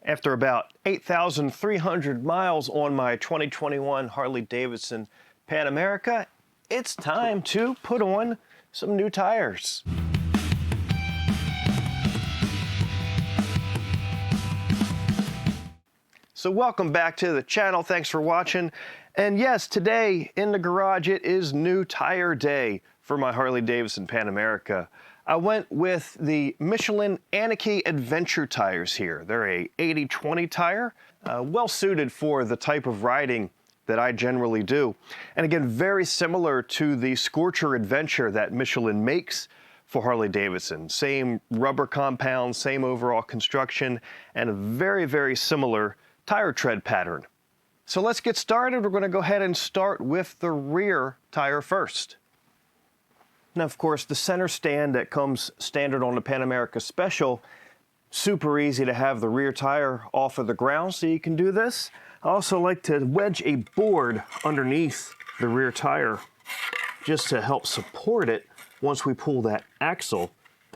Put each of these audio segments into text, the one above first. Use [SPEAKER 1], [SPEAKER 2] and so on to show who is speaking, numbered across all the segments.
[SPEAKER 1] After about 8,300 miles on my 2021 Harley Davidson Pan America, it's time to put on some new tires. So welcome back to the channel. Thanks for watching. And yes, today in the garage, it is new tire day for my Harley Davidson Pan America. I went with the Michelin Anakee Adventure tires here. They're a 80/20 tire, well suited for the type of riding that I generally do. And again, very similar to the Scorcher Adventure that Michelin makes for Harley Davidson. Same rubber compound, same overall construction, and a very, very similar tire tread pattern. So let's get started. We're going to go ahead and start with the rear tire first. Now, of course, the center stand that comes standard on the Pan America Special, super easy to have the rear tire off of the ground, so you can do this. I also like to wedge a board underneath the rear tire just to help support it once we pull that axle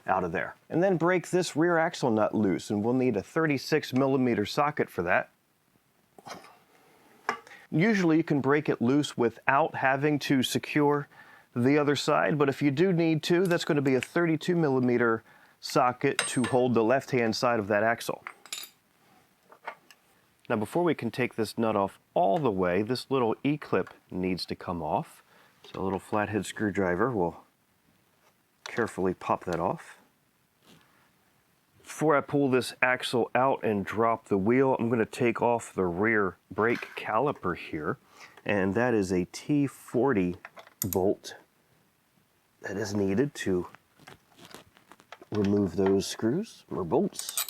[SPEAKER 1] out of there. And then break this rear axle nut loose, and we'll need a 36mm socket for that. Usually you can break it loose without having to secure the other side, but if you do need to, that's going to be a 32mm socket to hold the left-hand side of that axle. Now, before we can take this nut off all the way, this little E-clip needs to come off. So a little flathead screwdriver will carefully pop that off. Before I pull this axle out and drop the wheel, I'm going to take off the rear brake caliper here, and that is a T40 bolt that is needed to remove those screws or bolts.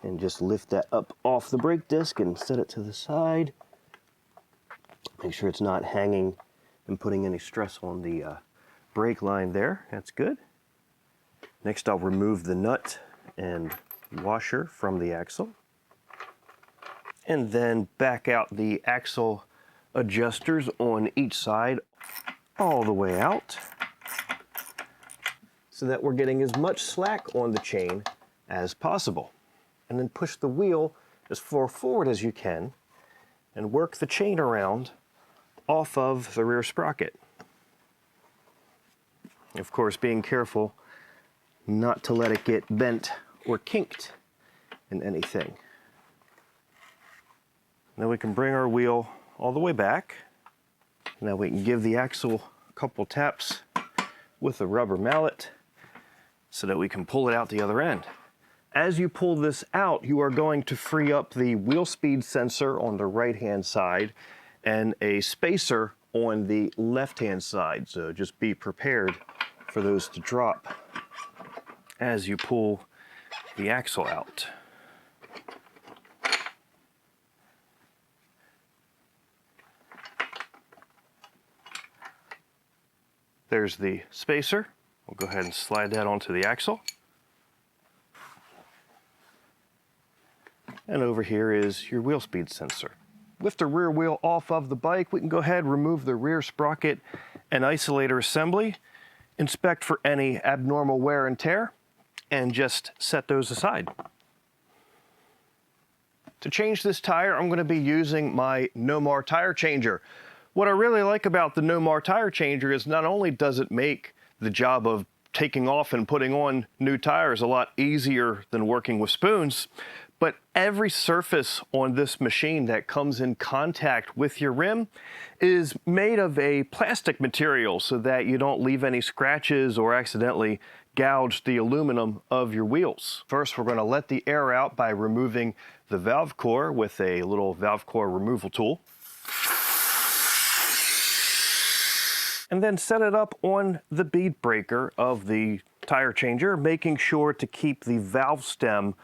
[SPEAKER 1] And just lift that up off the brake disc and set it to the side. Make sure it's not hanging and putting any stress on the brake line there. That's good. Next, I'll remove the nut and washer from the axle. And then back out the axle adjusters on each side all the way out so that we're getting as much slack on the chain as possible. And then push the wheel as far forward as you can and work the chain around off of the rear sprocket. Of course, being careful not to let it get bent or kinked in anything. Now we can bring our wheel all the way back. Now we can give the axle a couple taps with a rubber mallet so that we can pull it out the other end. As you pull this out, you are going to free up the wheel speed sensor on the right-hand side and a spacer on the left-hand side. So just be prepared for those to drop as you pull the axle out. There's the spacer. We'll go ahead and slide that onto the axle. And over here is your wheel speed sensor. With the rear wheel off of the bike, we can go ahead and remove the rear sprocket and isolator assembly, inspect for any abnormal wear and tear, and just set those aside. To change this tire, I'm going to be using my Nomar tire changer. What I really like about the Nomar tire changer is not only does it make the job of taking off and putting on new tires a lot easier than working with spoons, but every surface on this machine that comes in contact with your rim is made of a plastic material so that you don't leave any scratches or accidentally gouge the aluminum of your wheels. First, we're going to let the air out by removing the valve core with a little valve core removal tool. And then set it up on the bead breaker of the tire changer, making sure to keep the valve stem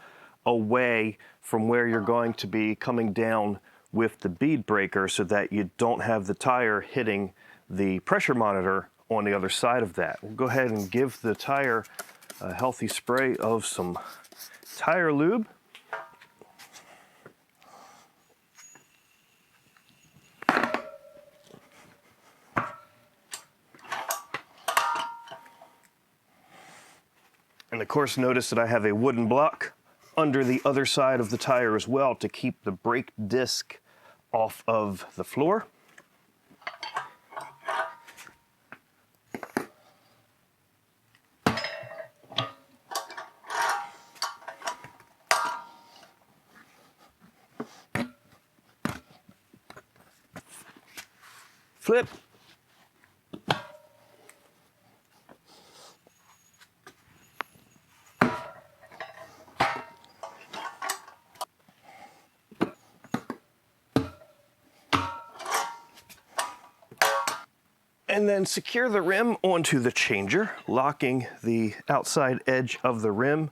[SPEAKER 1] away from where you're going to be coming down with the bead breaker so that you don't have the tire hitting the pressure monitor on the other side of that. We'll go ahead and give the tire a healthy spray of some tire lube. And of course, notice that I have a wooden block under the other side of the tire as well to keep the brake disc off of the floor. Flip. And then secure the rim onto the changer, locking the outside edge of the rim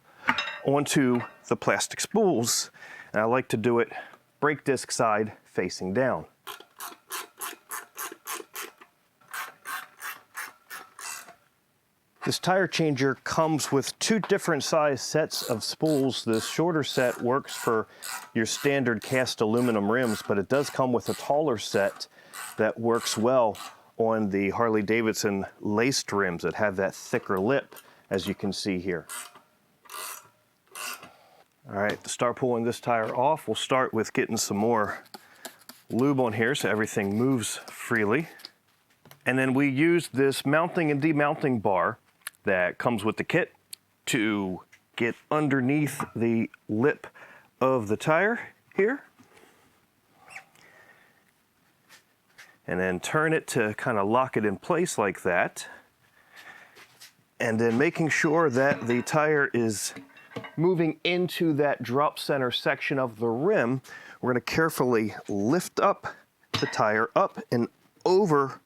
[SPEAKER 1] onto the plastic spools. And I like to do it brake disc side facing down. This tire changer comes with two different size sets of spools. This shorter set works for your standard cast aluminum rims, but it does come with a taller set that works well on the Harley Davidson laced rims that have that thicker lip, as you can see here. All right, to start pulling this tire off, we'll start with getting some more lube on here so everything moves freely. And then we use this mounting and demounting bar that comes with the kit to get underneath the lip of the tire here. And then turn it to kind of lock it in place like that. And then making sure that the tire is moving into that drop center section of the rim, we're going to carefully lift up the tire up and over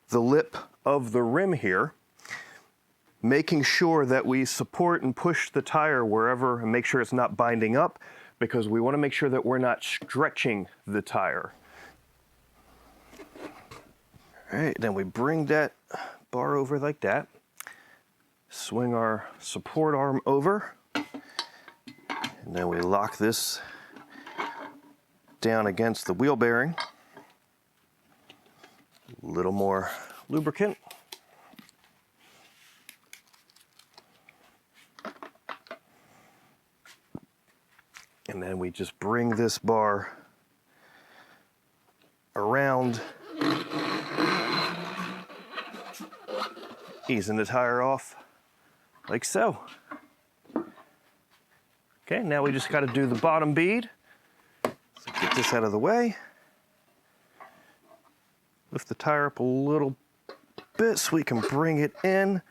[SPEAKER 1] the lip of the rim here, making sure that we support and push the tire wherever and make sure it's not binding up, because we want to make sure that we're not stretching the tire. All right, then we bring that bar over like that, swing our support arm over, and then we lock this down against the wheel bearing. A little more lubricant. And then we just bring this bar around, easing the tire off like so. Okay, now we just got to do the bottom bead. So get this out of the way. Lift the tire up a little bit so we can bring it in,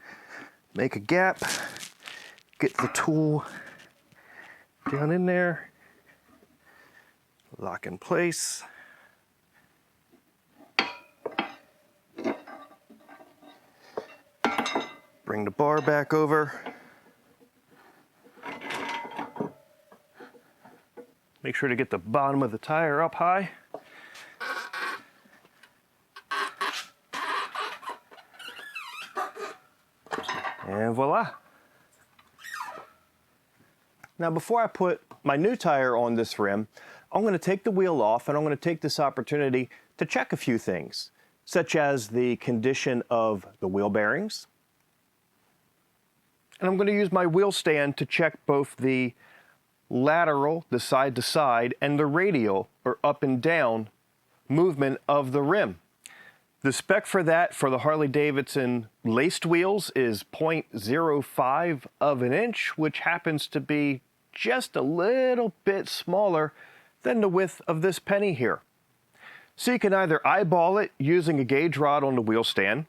[SPEAKER 1] make a gap, get the tool down in there, lock in place. Bring the bar back over. Make sure to get the bottom of the tire up high. And voila. Now, before I put my new tire on this rim, I'm going to take the wheel off and I'm going to take this opportunity to check a few things, such as the condition of the wheel bearings. And I'm going to use my wheel stand to check both the lateral, the side to side, and the radial, or up and down, movement of the rim. The spec for that for the Harley Davidson laced wheels is 0.05 of an inch, which happens to be just a little bit smaller than the width of this penny here. So you can either eyeball it using a gauge rod on the wheel stand.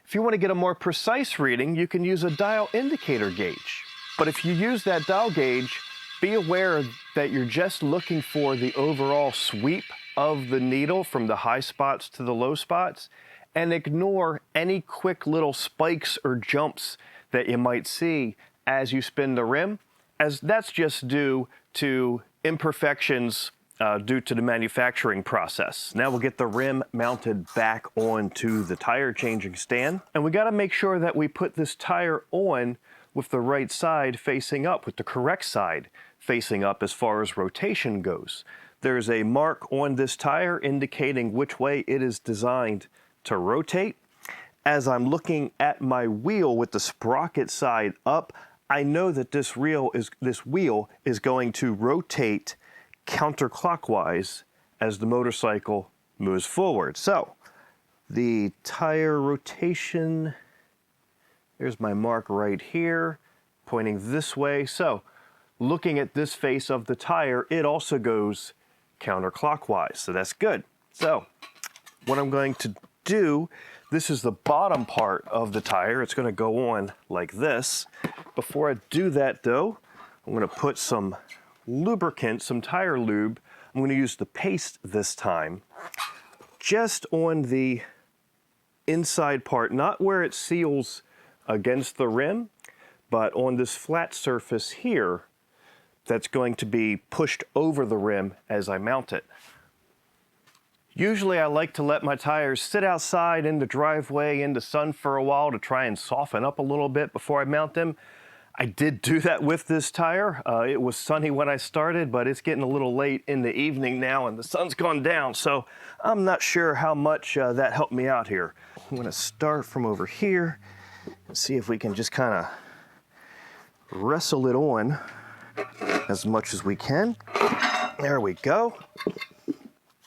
[SPEAKER 1] If you want to get a more precise reading, you can use a dial indicator gauge. But if you use that dial gauge, be aware that you're just looking for the overall sweep of the needle from the high spots to the low spots, and ignore any quick little spikes or jumps that you might see as you spin the rim, as that's just due to imperfections due to the manufacturing process. Now we'll get the rim mounted back onto the tire changing stand, and we got to make sure that we put this tire on with the right side facing up, with the correct side facing up as far as rotation goes. There's a mark on this tire indicating which way it is designed to rotate, as I'm looking at my wheel with the sprocket side up, I know that this wheel is going to rotate counterclockwise as the motorcycle moves forward. So the tire rotation, there's my mark right here, pointing this way. So looking at this face of the tire, it also goes counterclockwise, so that's good. So what I'm going to do, this is the bottom part of the tire. It's going to go on like this. Before I do that though, I'm going to put some lubricant, some tire lube. I'm going to use the paste this time, just on the inside part, not where it seals against the rim, but on this flat surface here that's going to be pushed over the rim as I mount it. Usually I like to let my tires sit outside in the driveway in the sun for a while to try and soften up a little bit before I mount them. I did do that with this tire. It was sunny when I started, but it's getting a little late in the evening now and the sun's gone down, so I'm not sure how much that helped me out here. I'm gonna start from over here and see if we can just kind of wrestle it on as much as we can. There we go.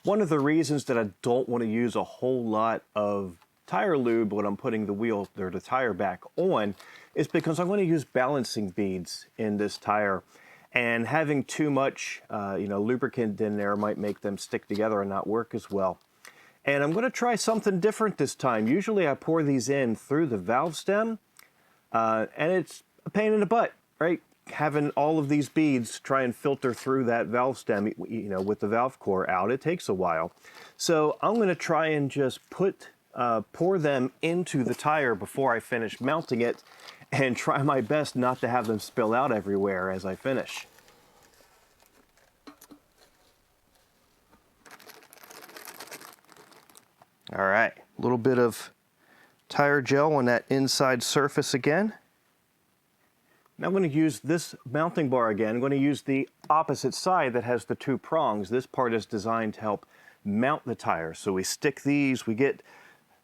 [SPEAKER 1] One of the reasons that I don't want to use a whole lot of tire lube when I'm putting the wheel or the tire back on is because I'm going to use balancing beads in this tire, and having too much lubricant in there might make them stick together and not work as well. And I'm going to try something different this time. Usually I pour these in through the valve stem, and it's a pain in the butt, right? Having all of these beads try and filter through that valve stem, with the valve core out, it takes a while. So I'm going to try and just pour them into the tire before I finish mounting it, and try my best not to have them spill out everywhere as I finish. All right, a little bit of tire gel on that inside surface again. Now I'm going to use this mounting bar again. I'm going to use the opposite side that has the two prongs. This part is designed to help mount the tire. So we stick these, we get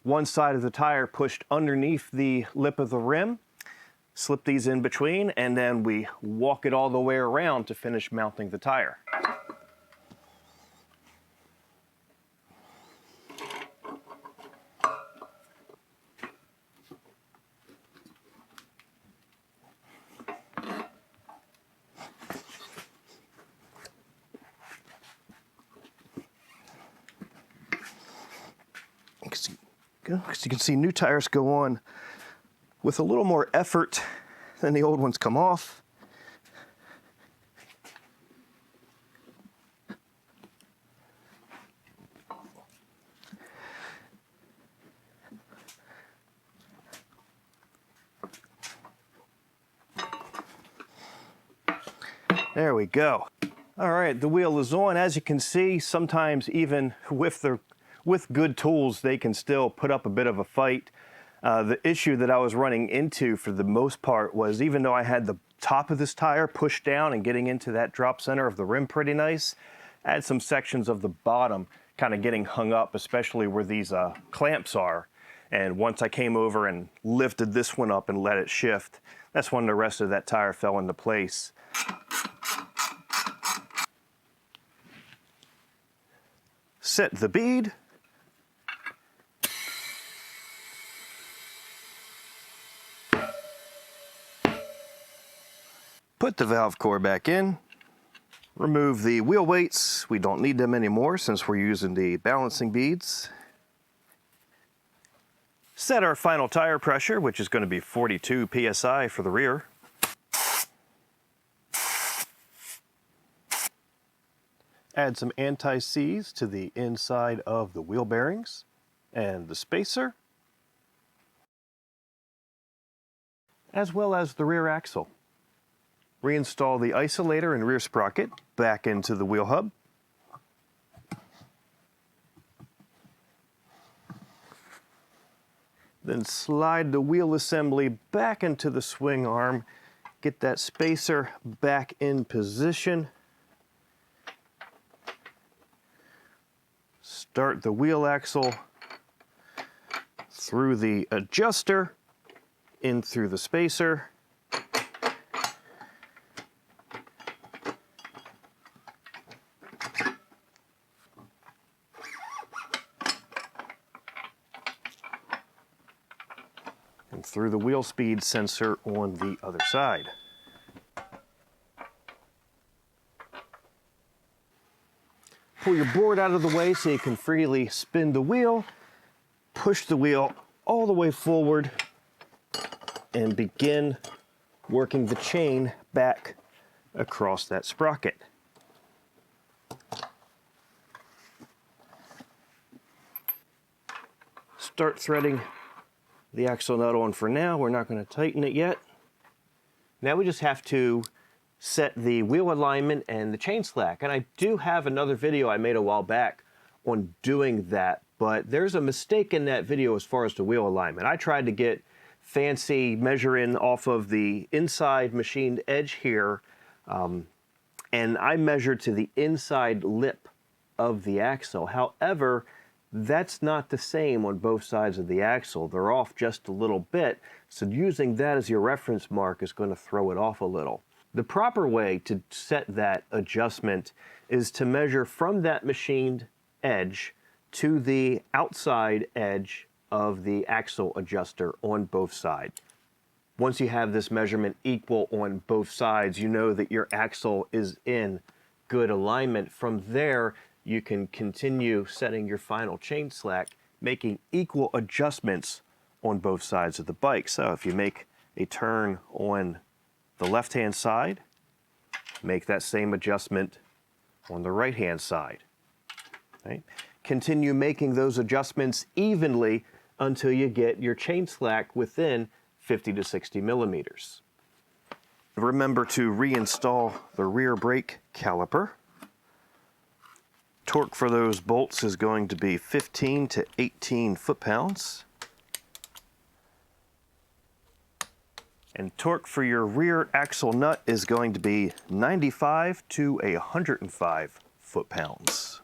[SPEAKER 1] one side of the tire pushed underneath the lip of the rim, slip these in between, and then we walk it all the way around to finish mounting the tire. As you can see, new tires go on with a little more effort than the old ones come off. There we go. All right, the wheel is on. As you can see, sometimes even with good tools, they can still put up a bit of a fight. The issue that I was running into for the most part was, even though I had the top of this tire pushed down and getting into that drop center of the rim pretty nice, I had some sections of the bottom kind of getting hung up, especially where these clamps are. And once I came over and lifted this one up and let it shift, that's when the rest of that tire fell into place. Set the bead. Put the valve core back in. Remove the wheel weights. We don't need them anymore since we're using the balancing beads. Set our final tire pressure, which is going to be 42 psi for the rear. Add some anti-seize to the inside of the wheel bearings and the spacer, as well as the rear axle. Reinstall the isolator and rear sprocket back into the wheel hub. Then slide the wheel assembly back into the swing arm. Get that spacer back in position. Start the wheel axle through the adjuster, in through the spacer. And through the wheel speed sensor on the other side. Pull your board out of the way so you can freely spin the wheel. Push the wheel all the way forward and begin working the chain back across that sprocket. Start threading the axle nut on for now. We're not going to tighten it yet. Now we just have to set the wheel alignment and the chain slack. And I do have another video I made a while back on doing that, but there's a mistake in that video as far as the wheel alignment. I tried to get fancy measuring off of the inside machined edge here, and I measured to the inside lip of the axle. However, that's not the same on both sides of the axle. They're off just a little bit, so using that as your reference mark is going to throw it off a little. The proper way to set that adjustment is to measure from that machined edge to the outside edge of the axle adjuster on both sides. Once you have this measurement equal on both sides, you know that your axle is in good alignment. From there, you can continue setting your final chain slack, making equal adjustments on both sides of the bike. So if you make a turn on the left-hand side, make that same adjustment on the right-hand side. Right? Continue making those adjustments evenly until you get your chain slack within 50 to 60 millimeters. Remember to reinstall the rear brake caliper. Torque for those bolts is going to be 15 to 18 foot-pounds. And torque for your rear axle nut is going to be 95 to 105 foot-pounds.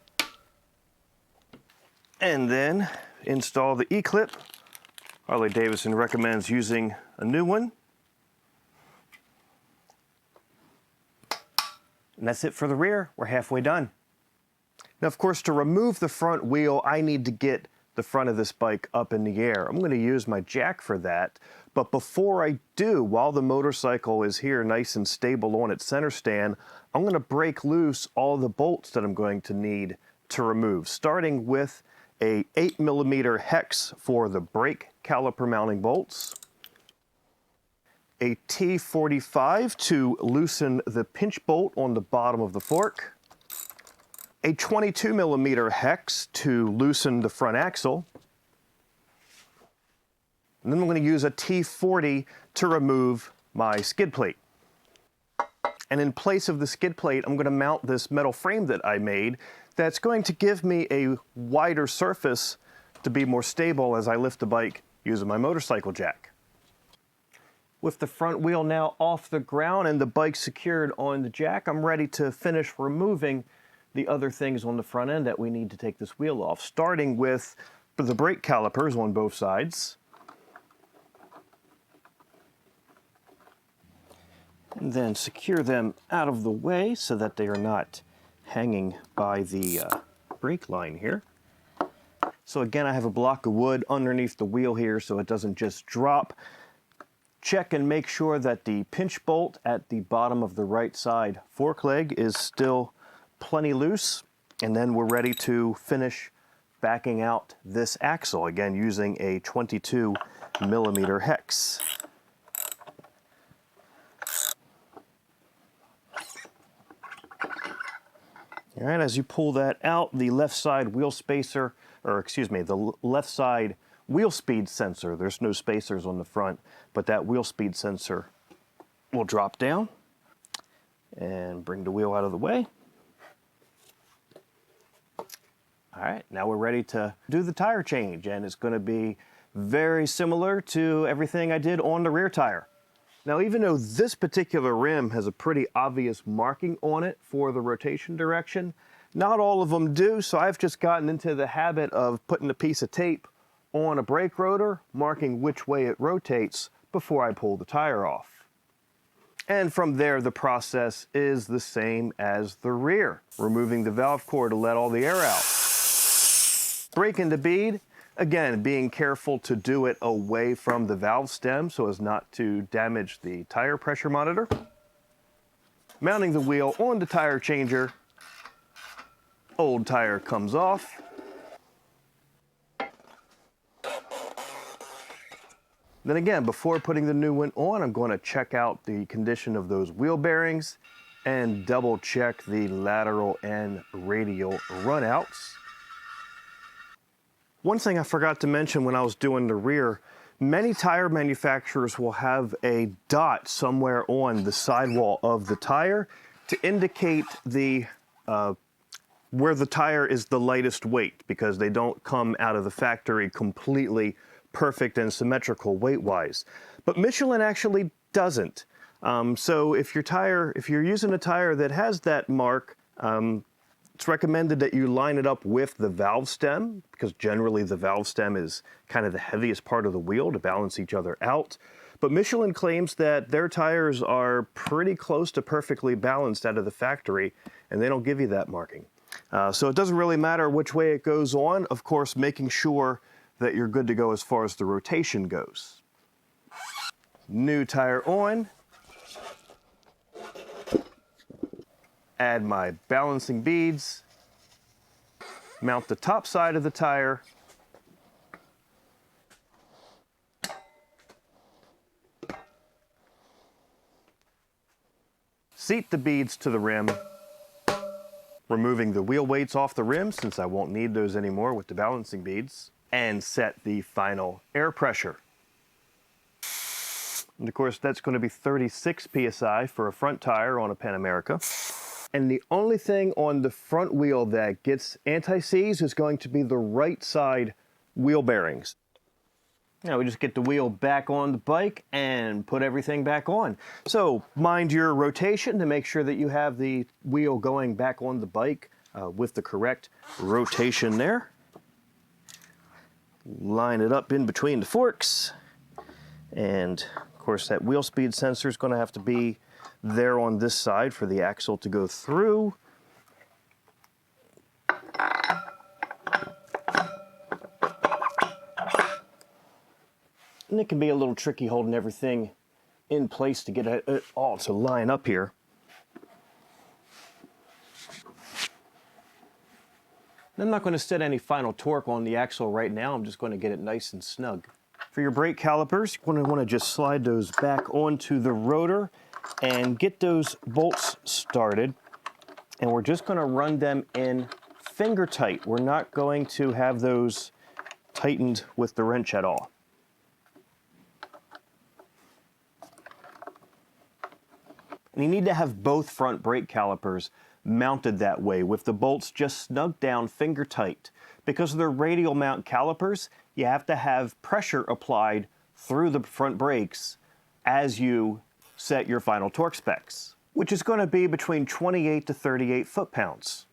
[SPEAKER 1] And then install the E-clip. Harley Davidson recommends using a new one. And that's it for the rear. We're halfway done. Now, of course, to remove the front wheel, I need to get the front of this bike up in the air. I'm going to use my jack for that. But before I do, while the motorcycle is here nice and stable on its center stand, I'm going to break loose all the bolts that I'm going to need to remove, starting with a 8mm hex for the brake caliper mounting bolts, a T45 to loosen the pinch bolt on the bottom of the fork, a 22mm hex to loosen the front axle, and then I'm going to use a T40 to remove my skid plate. And in place of the skid plate, I'm going to mount this metal frame that I made that's going to give me a wider surface to be more stable as I lift the bike using my motorcycle jack. With the front wheel now off the ground and the bike secured on the jack, I'm ready to finish removing the other things on the front end that we need to take this wheel off, starting with the brake calipers on both sides. And then secure them out of the way so that they are not hanging by the brake line here. So again, I have a block of wood underneath the wheel here so it doesn't just drop. Check and make sure that the pinch bolt at the bottom of the right side fork leg is still plenty loose, and then we're ready to finish backing out this axle, again using a 22mm hex. All right, as you pull that out, the left side wheel spacer, or excuse me, the left side wheel speed sensor, there's no spacers on the front, but that wheel speed sensor will drop down and bring the wheel out of the way. All right, now we're ready to do the tire change, and it's going to be very similar to everything I did on the rear tire. Now, even though this particular rim has a pretty obvious marking on it for the rotation direction, not all of them do, so I've just gotten into the habit of putting a piece of tape on a brake rotor, marking which way it rotates before I pull the tire off. And from there, the process is the same as the rear, removing the valve core to let all the air out. Brake into bead, again, being careful to do it away from the valve stem so as not to damage the tire pressure monitor. Mounting the wheel on the tire changer, old tire comes off. Then again, before putting the new one on, I'm going to check out the condition of those wheel bearings and double check the lateral and radial runouts. One thing I forgot to mention when I was doing the rear, many tire manufacturers will have a dot somewhere on the sidewall of the tire to indicate the where the tire is the lightest weight, because they don't come out of the factory completely perfect and symmetrical weight-wise. But Michelin actually doesn't. So if you're using a tire that has that mark, it's recommended that you line it up with the valve stem, because generally the valve stem is kind of the heaviest part of the wheel to balance each other out. But Michelin claims that their tires are pretty close to perfectly balanced out of the factory, and they don't give you that marking. So it doesn't really matter which way it goes on, of course, making sure that you're good to go as far as the rotation goes. New tire on. Add my balancing beads. Mount the top side of the tire. Seat the beads to the rim, removing the wheel weights off the rim since I won't need those anymore with the balancing beads, and set the final air pressure. And of course, that's going to be 36 psi for a front tire on a Pan America. And the only thing on the front wheel that gets anti-seize is going to be the right side wheel bearings. Now we just get the wheel back on the bike and put everything back on. So mind your rotation to make sure that you have the wheel going back on the bike with the correct rotation there. Line it up in between the forks, and of course that wheel speed sensor is going to have to be there on this side for the axle to go through. And it can be a little tricky holding everything in place to get it all to line up here. I'm not going to set any final torque on the axle right now. I'm just going to get it nice and snug. For your brake calipers, you're going to want to just slide those back onto the rotor and get those bolts started. And we're just going to run them in finger tight. We're not going to have those tightened with the wrench at all. And you need to have both front brake calipers mounted that way with the bolts just snug down finger tight. Because they're radial mount calipers, you have to have pressure applied through the front brakes as you set your final torque specs, which is going to be between 28 to 38 foot-pounds.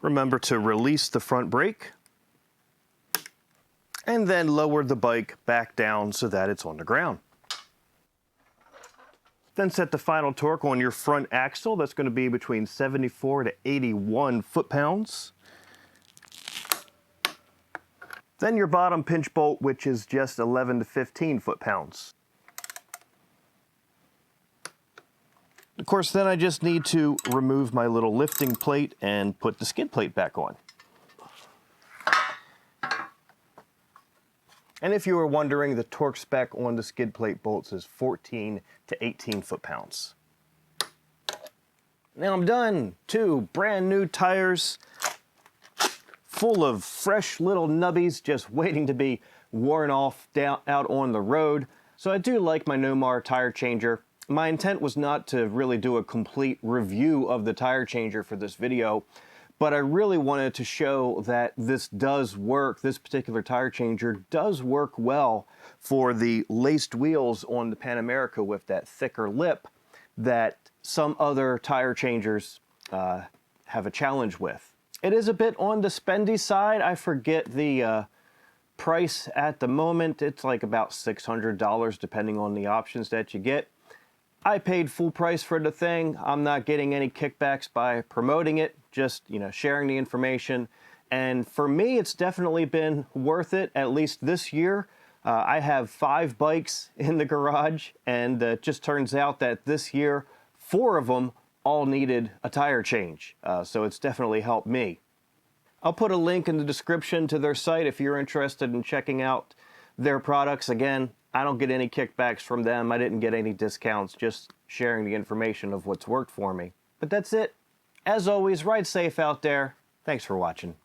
[SPEAKER 1] Remember to release the front brake and then lower the bike back down so that it's on the ground. Then set the final torque on your front axle. That's going to be between 74 to 81 foot-pounds. Then your bottom pinch bolt, which is just 11 to 15 foot-pounds. Of course, then I just need to remove my little lifting plate and put the skid plate back on. And if you were wondering, the torque spec on the skid plate bolts is 14 to 18 foot-pounds. Now I'm done. 2 brand new tires full of fresh little nubbies just waiting to be worn off out on the road. So I do like my Nomar tire changer. My intent was not to really do a complete review of the tire changer for this video, but I really wanted to show that this does work. This particular tire changer does work well for the laced wheels on the Pan America with that thicker lip that some other tire changers have a challenge with. It is a bit on the spendy side. I forget the price at the moment. It's like about $600 depending on the options that you get. I paid full price for the thing. I'm not getting any kickbacks by promoting it, just, sharing the information. And for me, it's definitely been worth it, at least this year. I have 5 bikes in the garage, and it just turns out that this year, 4 of them all needed a tire change. So it's definitely helped me. I'll put a link in the description to their site if you're interested in checking out their products. Again, I don't get any kickbacks from them. I didn't get any discounts, just sharing the information of what's worked for me. But that's it. As always, ride safe out there. Thanks for watching.